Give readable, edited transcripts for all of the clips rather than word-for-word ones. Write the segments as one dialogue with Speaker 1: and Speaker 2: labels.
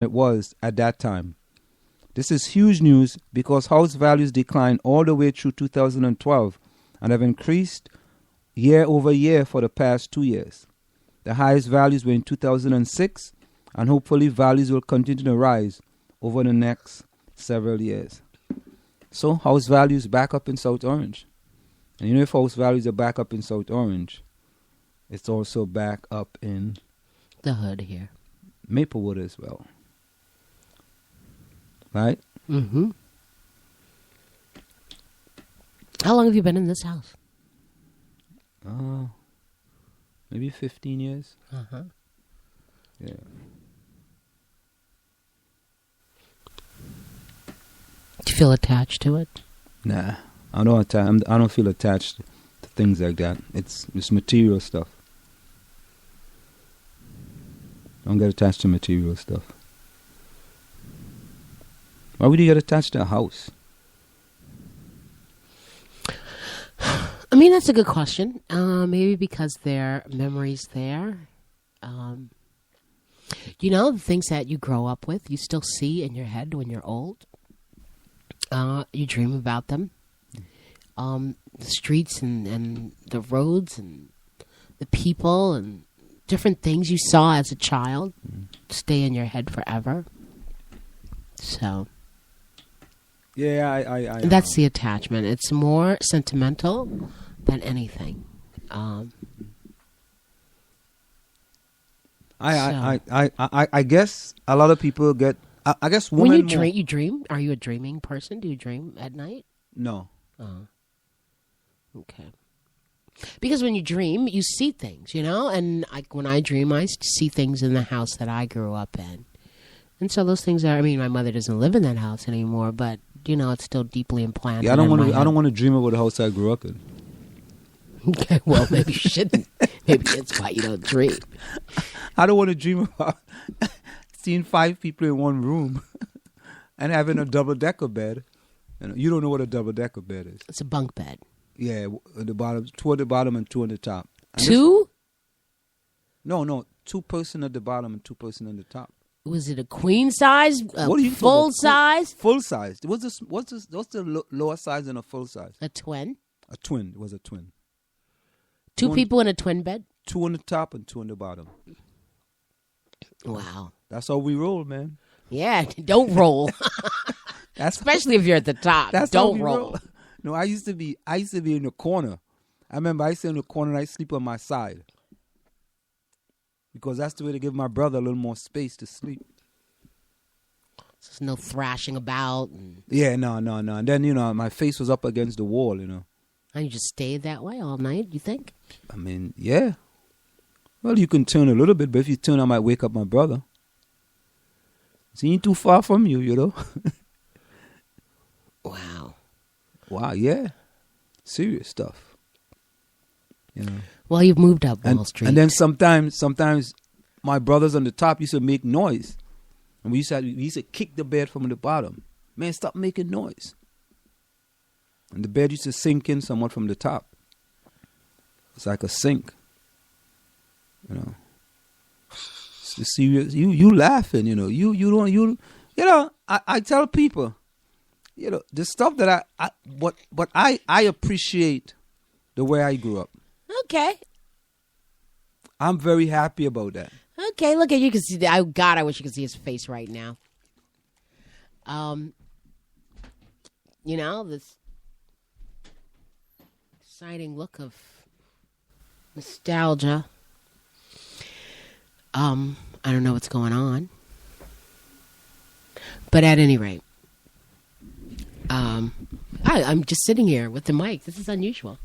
Speaker 1: it was at that time. This is huge news because house values declined all the way through 2012 and have increased year over year for the past 2 years. The highest values were in 2006, and hopefully values will continue to rise over the next several years. So house values back up in South Orange. And you know, if house values are back up in South Orange, it's also back up in
Speaker 2: the hood here.
Speaker 1: Maplewood as well. Right?
Speaker 2: Mm-hmm. How long have you been in this house?
Speaker 1: Maybe 15 years.
Speaker 2: Uh-huh.
Speaker 1: Yeah.
Speaker 2: Do you feel attached to it?
Speaker 1: Nah, I don't feel attached to things like that. It's material stuff. Don't get attached to material stuff. Why would you get attached to a house?
Speaker 2: I mean, that's a good question. Maybe because there are memories there. You know, the things that you grow up with, you still see in your head when you're old. You dream about them. The streets and the roads and the people and different things you saw as a child stay in your head forever. So...
Speaker 1: yeah, I
Speaker 2: that's the attachment. It's more sentimental than anything.
Speaker 1: I guess a lot of people get. I guess women.
Speaker 2: When you dream. Are you a dreaming person? Do you dream at night?
Speaker 1: No.
Speaker 2: Okay. Because when you dream, you see things, you know. And when I dream, I see things in the house that I grew up in. And so those things are. I mean, my mother doesn't live in that house anymore, but you know, it's still deeply implanted.
Speaker 1: Yeah, I don't want to dream about the house I grew up in.
Speaker 2: Okay, well, maybe you shouldn't. Maybe that's why you don't dream.
Speaker 1: I don't want to dream about seeing 5 people in one room and having a double-decker bed. You don't know what a double-decker bed is.
Speaker 2: It's a bunk bed.
Speaker 1: Yeah, the bottom, 2 at the bottom and 2 on the top. And
Speaker 2: 2?
Speaker 1: No, 2 person at the bottom and 2 person on the top.
Speaker 2: Was it a queen size?
Speaker 1: What are you
Speaker 2: full size?
Speaker 1: Full size. What's the lower size than a full size?
Speaker 2: A twin?
Speaker 1: A twin. It was a twin.
Speaker 2: 2 people in a twin bed?
Speaker 1: 2 on the top and 2 on the bottom.
Speaker 2: Wow.
Speaker 1: That's how we roll, man.
Speaker 2: Yeah, don't roll. Especially if you're at the top. Don't roll.
Speaker 1: No, I used to be in the corner. I remember I used to be in the corner and I sleep on my side. Because that's the way to give my brother a little more space to sleep.
Speaker 2: There's no thrashing about.
Speaker 1: Yeah, no. And then, you know, my face was up against the wall, you know.
Speaker 2: And you just stayed that way all night, you think?
Speaker 1: I mean, yeah. Well, you can turn a little bit, but if you turn, I might wake up my brother. He ain't too far from you, you know. Wow, yeah. Serious stuff. You know.
Speaker 2: Well, you've moved up Wall Street.
Speaker 1: And then sometimes my brothers on the top used to make noise. And we used to kick the bed from the bottom. Man, stop making noise. And the bed used to sink in somewhat from the top. It's like a sink. You know. It's serious. You laughing, you know. I tell people, you know, the stuff that I appreciate the way I grew up.
Speaker 2: Okay.
Speaker 1: I'm very happy about that.
Speaker 2: Okay, look at you. Can see that. God, I wish you could see his face right now. You know, this exciting look of nostalgia. I don't know what's going on. But at any rate, I'm just sitting here with the mic. This is unusual.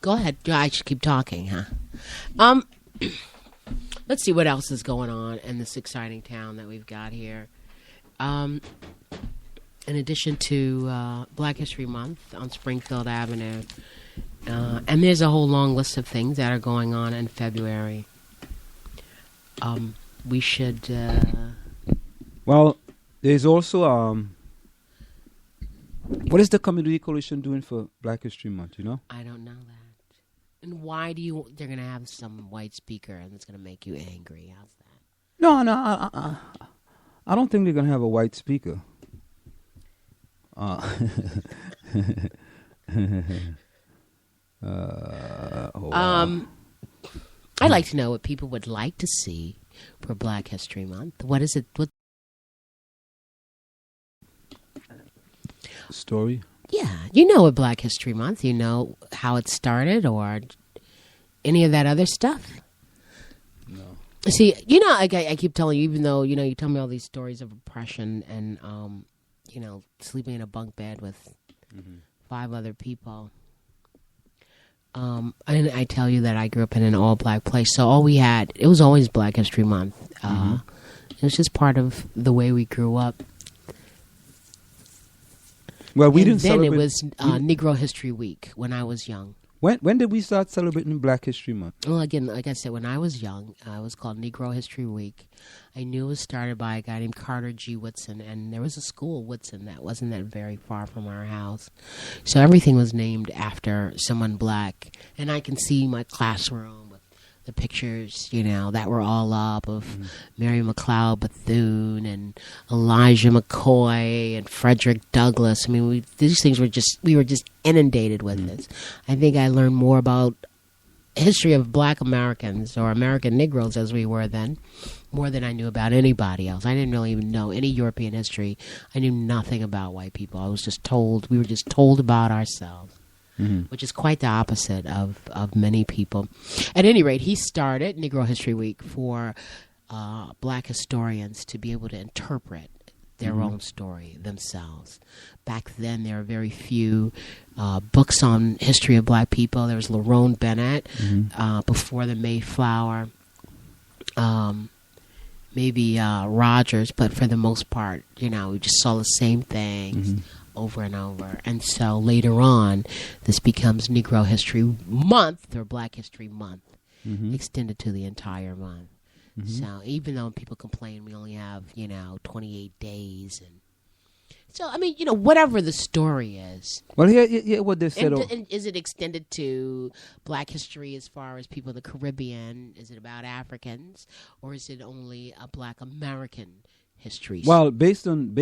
Speaker 2: Go ahead. I should keep talking, huh? Let's see what else is going on in this exciting town that we've got here. In addition to Black History Month on Springfield Avenue, and there's a whole long list of things that are going on in February. We should...
Speaker 1: Well, there's also... what is the Community Coalition doing for Black History Month, you know?
Speaker 2: I don't know that. And why they're going to have some white speaker and it's going to make you angry? How's that?
Speaker 1: No, I don't think they're gonna have a white speaker.
Speaker 2: I'd like to know what people would like to see for Black History Month. What is it? What
Speaker 1: story?
Speaker 2: Yeah, you know what Black History Month. You know how it started or any of that other stuff.
Speaker 1: No.
Speaker 2: See, you know, I keep telling you, even though, you know, you tell me all these stories of oppression and, you know, sleeping in a bunk bed with 5 other people. And I tell you that I grew up in an all-black place, so all we had, it was always Black History Month. It was just part of the way we grew up.
Speaker 1: Well, we
Speaker 2: and
Speaker 1: didn't
Speaker 2: then
Speaker 1: celebrate.
Speaker 2: It was Negro History Week when I was young.
Speaker 1: When did we start celebrating Black History Month?
Speaker 2: Well, again, like I said, when I was young, it was called Negro History Week. I knew it was started by a guy named Carter G. Woodson, and there was a school, Woodson, that wasn't that very far from our house. So everything was named after someone black. And I can see my classroom with the pictures, you know, that were all up of Mary McLeod Bethune and Elijah McCoy and Frederick Douglass. I mean, these things we were just inundated with this. I think I learned more about history of Black Americans or American Negroes as we were then, more than I knew about anybody else. I didn't really even know any European history. I knew nothing about white people. We were just told about ourselves. Which is quite the opposite of many people. At any rate, he started Negro History Week for black historians to be able to interpret their own story themselves. Back then, there were very few books on history of black people. There was Lerone Bennett, Before the Mayflower, maybe Rogers, but for the most part, you know, we just saw the same things over and over. And so later on, this becomes Negro History Month or Black History Month, extended to the entire month. So even though people complain we only have, you know, 28 days. And so, I mean, you know, whatever the story is.
Speaker 1: Well, here what they said.
Speaker 2: And is it extended to black history as far as people in the Caribbean? Is it about Africans? Or is it only a Black American history?
Speaker 1: Well, based on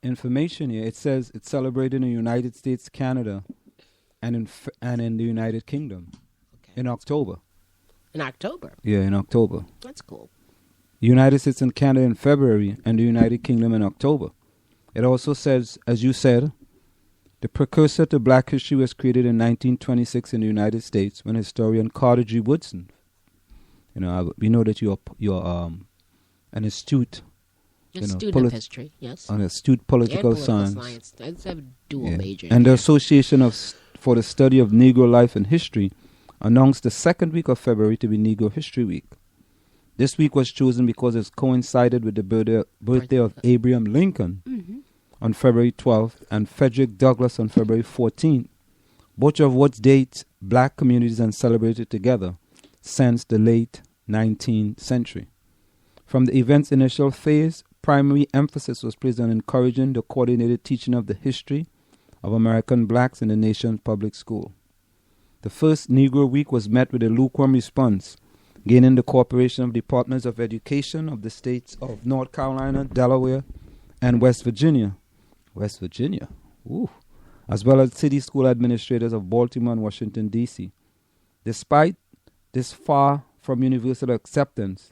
Speaker 1: information here, it says it's celebrated in the United States, Canada, and in the United Kingdom in October.
Speaker 2: In October?
Speaker 1: Yeah, in October.
Speaker 2: That's cool.
Speaker 1: United States and Canada in February, and the United Kingdom in October. It also says, as you said, the precursor to Black history was created in 1926 in the United States when historian Carter G. Woodson. You know, we know that you're an astute.
Speaker 2: Student of history, yes.
Speaker 1: An astute political science.
Speaker 2: I have a dual major.
Speaker 1: And the Association for the Study of Negro Life and History announced the second week of February to be Negro History Week. This week was chosen because it coincided with the birthday of Abraham Lincoln on February 12th and Frederick Douglass on February 14th, both of which date black communities and celebrated together since the late 19th century. From the event's initial phase, primary emphasis was placed on encouraging the coordinated teaching of the history of American blacks in the nation's public school. The first Negro Week was met with a lukewarm response, gaining the cooperation of departments of education of the states of North Carolina, Delaware, and West Virginia. West Virginia, ooh, as well as city school administrators of Baltimore and Washington, D.C. Despite this far from universal acceptance,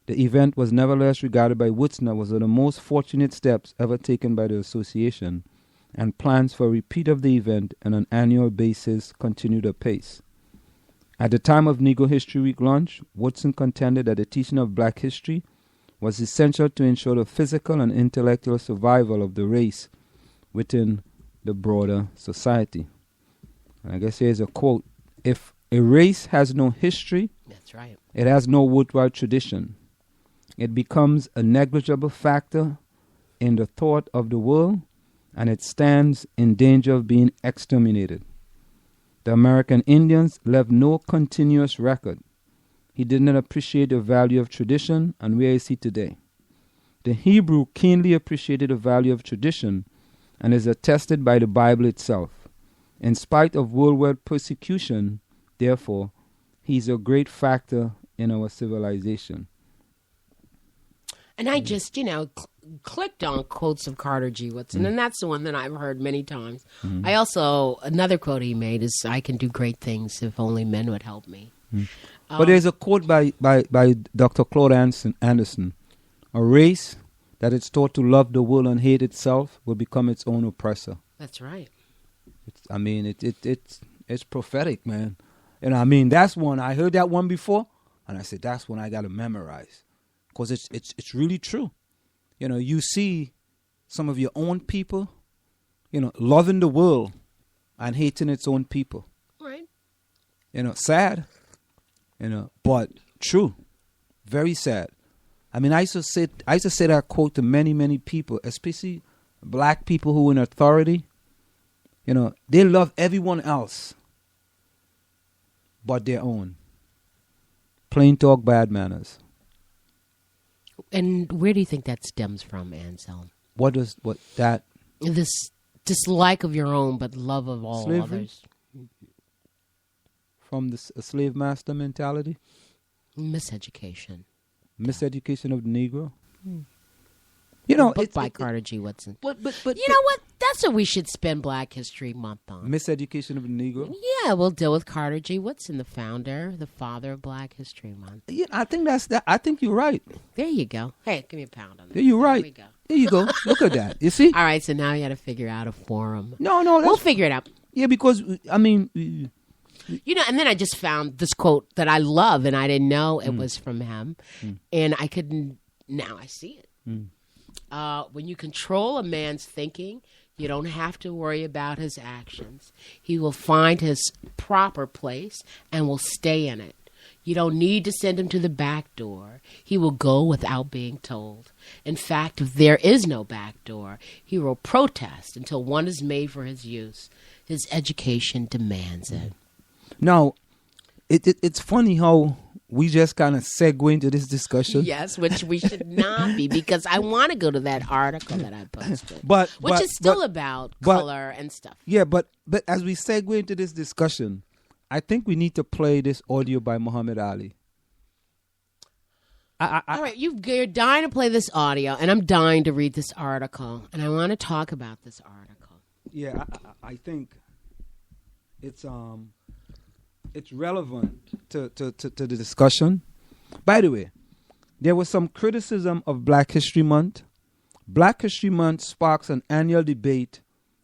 Speaker 1: the event was nevertheless regarded by Woodson as one of the most fortunate steps ever taken by the association, and plans for a repeat of the event on an annual basis continued apace. At the time of Negro History Week launch, Woodson contended that the teaching of black history was essential to ensure the physical and intellectual survival of the race within the broader society. And I guess here's a quote: "If a race has no history,
Speaker 2: that's right,
Speaker 1: it has no worthwhile tradition. It becomes a negligible factor in the thought of the world, and it stands in danger of being exterminated. The American Indians left no continuous record. He did not appreciate the value of tradition, and where is he today? The Hebrew keenly appreciated the value of tradition and is attested by the Bible itself. In spite of worldwide persecution, therefore, he's a great factor in our civilization.
Speaker 2: And I just, clicked on quotes of Carter G. Woodson, and that's the one that I've heard many times. I also, another quote he made is, "I can do great things if only men would help me."
Speaker 1: But there's a quote by Dr. Claude Anderson. A race that is taught to love the world and hate itself will become its own oppressor.
Speaker 2: That's right.
Speaker 1: It's prophetic, man. And that's one. I heard that one before, and I said, that's one I got to memorize. Because it's really true. You see some of your own people, loving the world and hating its own people.
Speaker 2: Right.
Speaker 1: Sad, but true. Very sad. I used to say that quote to many, many people, especially black people who are in authority. They love everyone else but their own. Plain talk, bad manners.
Speaker 2: And where do you think that stems from, Anselm?
Speaker 1: This
Speaker 2: dislike of your own, but love of all
Speaker 1: slavery?
Speaker 2: Others?
Speaker 1: From the slave master mentality?
Speaker 2: Miseducation.
Speaker 1: Miseducation of the Negro?
Speaker 2: Book by Carter G. Woodson.
Speaker 1: But
Speaker 2: you know what? That's what we should spend Black History Month on.
Speaker 1: Miseducation of the Negro?
Speaker 2: Yeah, we'll deal with Carter G. Woodson, the father of Black History Month.
Speaker 1: Yeah, I think that's that. I think you're right.
Speaker 2: There you go. Hey, give me a pound on that.
Speaker 1: There you're right.
Speaker 2: There we go.
Speaker 1: There you go. Look at that. You see?
Speaker 2: All right, so now you got to figure out a forum.
Speaker 1: No.
Speaker 2: We'll figure it out.
Speaker 1: Yeah, because,
Speaker 2: and then I just found this quote that I love, and I didn't know it was from him. And I couldn't, now I see it. When you control a man's thinking, you don't have to worry about his actions. He will find his proper place and will stay in it. You don't need to send him to the back door. He will go without being told. In fact, if there is no back door, he will protest until one is made for his use. His education demands it.
Speaker 1: Now, it's funny how we just kind of segue into this discussion.
Speaker 2: Yes, which we should not be, because I want to go to that article that I posted, which is still about color and stuff.
Speaker 1: Yeah, but as we segue into this discussion, I think we need to play this audio by Muhammad Ali.
Speaker 2: All right, you're dying to play this audio, and I'm dying to read this article, and I want to talk about this article.
Speaker 1: Yeah, I think it's relevant to the discussion. By the way, there was some criticism of Black History Month. Black History Month sparks an annual debate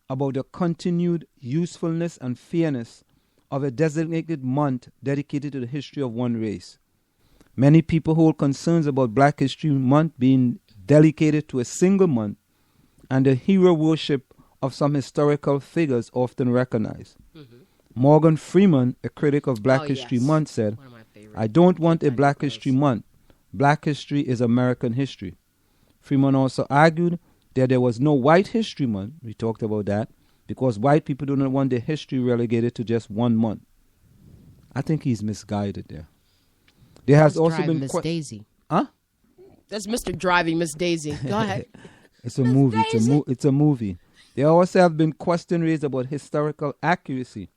Speaker 1: about the continued usefulness and fairness of a designated month dedicated to the history of one race. Many people hold concerns about Black History Month being dedicated to a single month and the hero worship of some historical figures often recognized. Morgan Freeman, a critic of Black History Month, said, "I don't want a Black History Month. Black history is American history." Freeman also argued that there was no White History Month. We talked about that, because white people do not want their history relegated to just one month. I think he's misguided there. There has also been
Speaker 2: Miss Daisy.
Speaker 1: Huh?
Speaker 2: That's Mr. Driving Miss Daisy. Go ahead.
Speaker 1: It's a movie. It's a movie. There also have been questions raised about historical accuracy.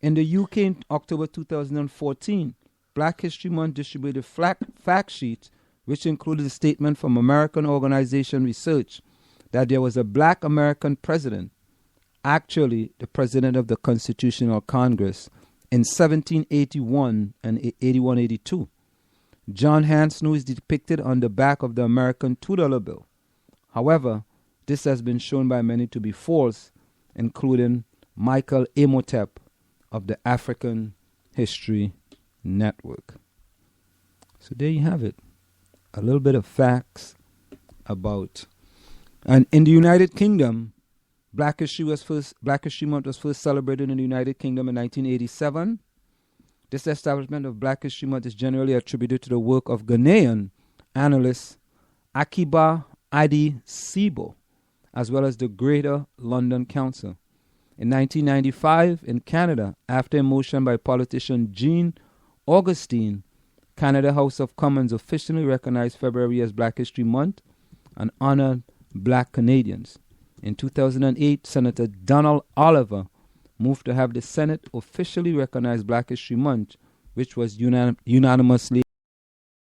Speaker 1: In the UK in October 2014, Black History Month distributed fact sheets which included a statement from American Organization Research that there was a Black American president, actually the president of the Constitutional Congress, in 1781 and 81-82. John Hanson is depicted on the back of the American $2 bill. However, this has been shown by many to be false, including Michael Imhotep of the African History Network. So there you have it. A little bit of facts about. And in the United Kingdom, Black History Month was first celebrated in the United Kingdom in 1987. This establishment of Black History Month is generally attributed to the work of Ghanaian analyst Akiba Adesibo, as well as the Greater London Council. In 1995, in Canada, after a motion by politician Jean Augustine, Canada House of Commons officially recognized February as Black History Month and honored Black Canadians. In 2008, Senator Donald Oliver moved to have the Senate officially recognize Black History Month, which was unanimously